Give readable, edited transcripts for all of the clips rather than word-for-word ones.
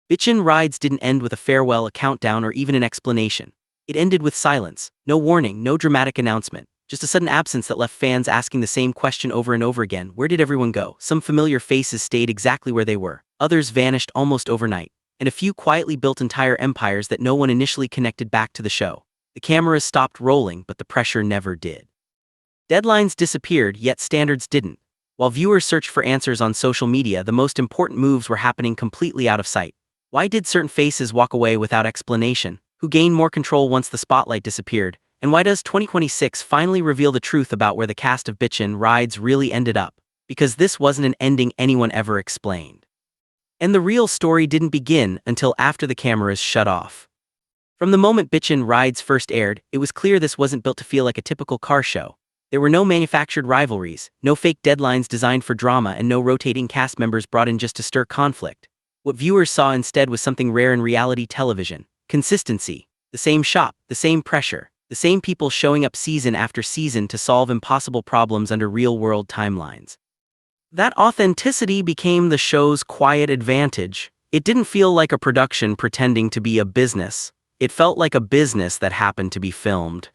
Bitchin Rides didn't end with a farewell, a countdown, or even an explanation. It ended with silence, no warning, no dramatic announcement, just a sudden absence that left fans asking the same question over and over again. Where did everyone go? Some familiar faces stayed exactly where they were, others vanished almost overnight, and a few quietly built entire empires that no one initially connected back to the show. The cameras stopped rolling, but the pressure never did. Deadlines disappeared, yet standards didn't. While viewers searched for answers on social media, the most important moves were happening completely out of sight. Why did certain faces walk away without explanation? Who gained more control once the spotlight disappeared? And why does 2026 finally reveal the truth about where the cast of Bitchin Rides really ended up? Because this wasn't an ending anyone ever explained. And the real story didn't begin until after the cameras shut off. From the moment Bitchin Rides first aired, it was clear this wasn't built to feel like a typical car show. There were no manufactured rivalries, no fake deadlines designed for drama, and no rotating cast members brought in just to stir conflict. What viewers saw instead was something rare in reality television: consistency. The same shop, the same pressure, the same people showing up season after season to solve impossible problems under real-world timelines. That authenticity became the show's quiet advantage. It didn't feel like a production pretending to be a business. It felt like a business that happened to be filmed.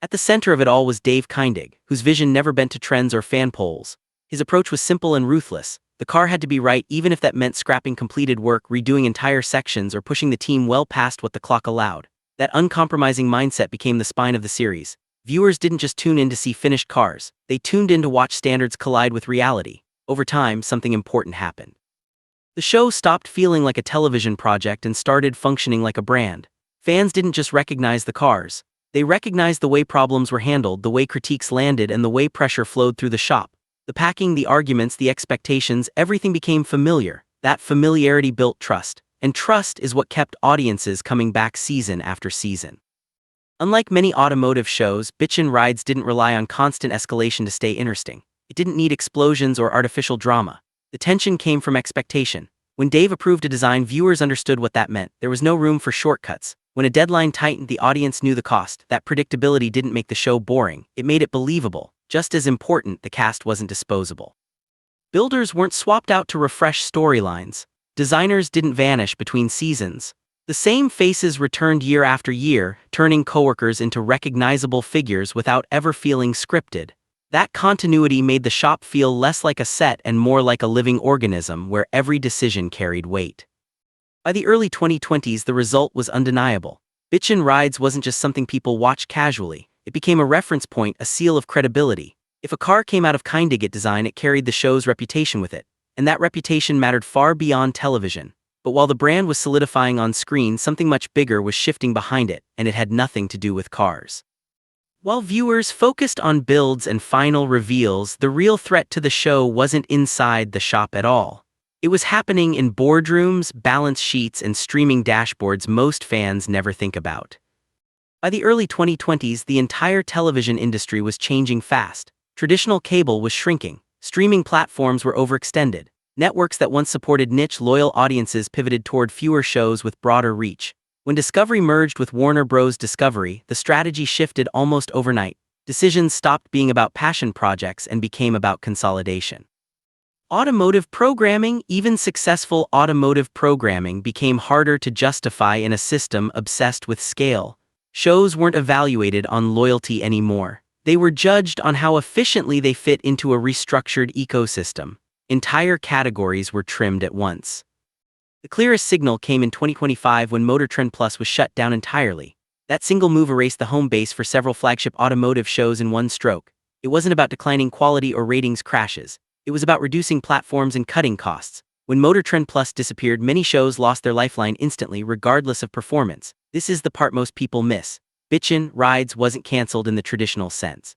At the center of it all was Dave Kindig, whose vision never bent to trends or fan polls. His approach was simple and ruthless. The car had to be right, even if that meant scrapping completed work, redoing entire sections, or pushing the team well past what the clock allowed. That uncompromising mindset became the spine of the series. Viewers didn't just tune in to see finished cars, they tuned in to watch standards collide with reality. Over time, something important happened. The show stopped feeling like a television project and started functioning like a brand. Fans didn't just recognize the cars. They recognized the way problems were handled, the way critiques landed, and the way pressure flowed through the shop. The packing, the arguments, the expectations, everything became familiar. That familiarity built trust, and trust is what kept audiences coming back season after season. Unlike many automotive shows, Bitchin Rides didn't rely on constant escalation to stay interesting. It didn't need explosions or artificial drama. The tension came from expectation. When Dave approved a design, viewers understood what that meant. There was no room for shortcuts. When a deadline tightened, the audience knew the cost. That predictability didn't make the show boring, it made it believable. Just as important, the cast wasn't disposable. Builders weren't swapped out to refresh storylines. Designers didn't vanish between seasons. The same faces returned year after year, turning coworkers into recognizable figures without ever feeling scripted. That continuity made the shop feel less like a set and more like a living organism where every decision carried weight. By the early 2020s, the result was undeniable. Bitchin Rides wasn't just something people watched casually. It became a reference point, a seal of credibility. If a car came out of Kindig-It Design, it carried the show's reputation with it, and that reputation mattered far beyond television. But while the brand was solidifying on screen, something much bigger was shifting behind it, and it had nothing to do with cars. While viewers focused on builds and final reveals, the real threat to the show wasn't inside the shop at all. It was happening in boardrooms, balance sheets, and streaming dashboards most fans never think about. By the early 2020s, the entire television industry was changing fast. Traditional cable was shrinking. Streaming platforms were overextended. Networks that once supported niche, loyal audiences pivoted toward fewer shows with broader reach. When Discovery merged with Warner Bros. Discovery, the strategy shifted almost overnight. Decisions stopped being about passion projects and became about consolidation. Automotive programming, even successful automotive programming, became harder to justify in a system obsessed with scale. Shows weren't evaluated on loyalty anymore. They were judged on how efficiently they fit into a restructured ecosystem. Entire categories were trimmed at once. The clearest signal came in 2025 when Motor Trend Plus was shut down entirely. That single move erased the home base for several flagship automotive shows in one stroke. It wasn't about declining quality or ratings crashes. It was about reducing platforms and cutting costs. When Motor Trend Plus disappeared, many shows lost their lifeline instantly, regardless of performance. This is the part most people miss. Bitchin Rides wasn't canceled in the traditional sense.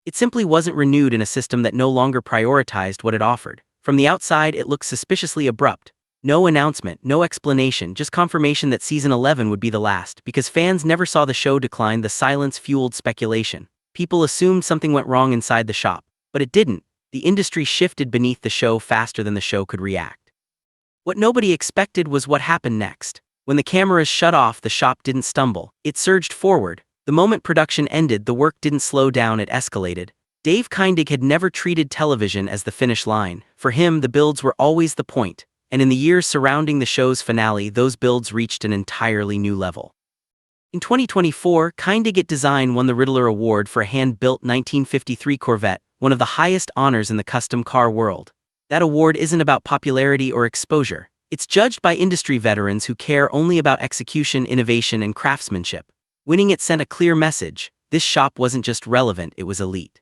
It simply wasn't renewed in a system that no longer prioritized what it offered. From the outside, it looked suspiciously abrupt. No announcement, no explanation, just confirmation that season 11 would be the last. Because fans never saw the show decline, the silence fueled speculation. People assumed something went wrong inside the shop. But it didn't. The industry shifted beneath the show faster than the show could react. What nobody expected was what happened next. When the cameras shut off, the shop didn't stumble. It surged forward. The moment production ended, the work didn't slow down, it escalated. Dave Kindig had never treated television as the finish line. For him, the builds were always the point. and in the years surrounding the show's finale, those builds reached an entirely new level. In 2024, Kindig-It Design won the Riddler Award for a hand-built 1953 Corvette, one of the highest honors in the custom car world. That award isn't about popularity or exposure. It's judged by industry veterans who care only about execution, innovation, and craftsmanship. Winning it sent a clear message: this shop wasn't just relevant, it was elite.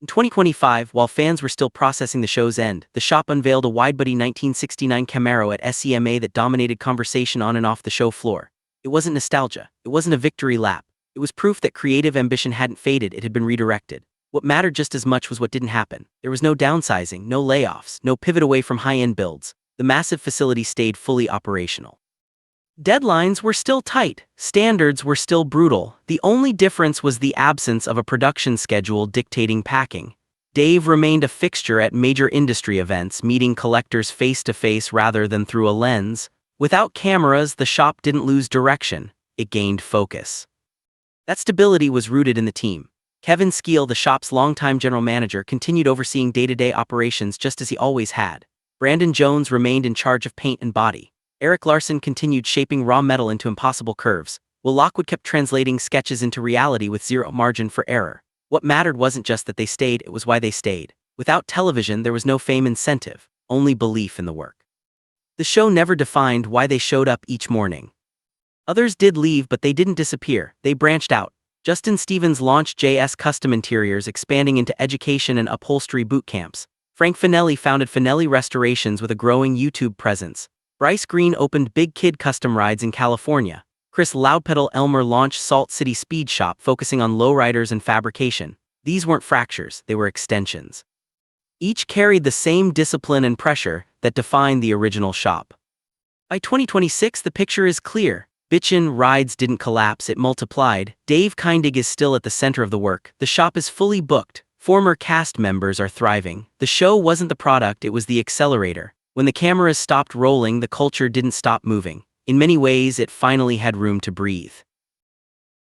In 2025, while fans were still processing the show's end, the shop unveiled a widebody 1969 Camaro at SEMA that dominated conversation on and off the show floor. It wasn't nostalgia. It wasn't a victory lap. It was proof that creative ambition hadn't faded, it had been redirected. What mattered just as much was what didn't happen. There was no downsizing, no layoffs, no pivot away from high-end builds. The massive facility stayed fully operational. Deadlines were still tight. Standards were still brutal. The only difference was the absence of a production schedule dictating packing. Dave remained a fixture at major industry events, meeting collectors face-to-face rather than through a lens. Without cameras, the shop didn't lose direction, it gained focus. That stability was rooted in the team. Kevin Skeel, the shop's longtime general manager, continued overseeing day-to-day operations just as he always had. Brandon Jones remained in charge of paint and body. Eric Larson continued shaping raw metal into impossible curves, while Lockwood kept translating sketches into reality with zero margin for error. What mattered wasn't just that they stayed, it was why they stayed. Without television, there was no fame incentive, only belief in the work. The show never defined why they showed up each morning. Others did leave, but they didn't disappear, they branched out. Justin Stevens launched JS Custom Interiors, expanding into education and upholstery boot camps. Frank Finelli founded Finelli Restorations with a growing YouTube presence. Bryce Green opened Big Kid Custom Rides in California. Chris Loudpedal Elmer launched Salt City Speed Shop, focusing on lowriders and fabrication. These weren't fractures, they were extensions. Each carried the same discipline and pressure that defined the original shop. By 2026, the picture is clear. Bitchin Rides didn't collapse, it multiplied. Dave Kindig is still at the center of the work. The shop is fully booked. Former cast members are thriving. The show wasn't the product, it was the accelerator. When the cameras stopped rolling, the culture didn't stop moving. In many ways, it finally had room to breathe.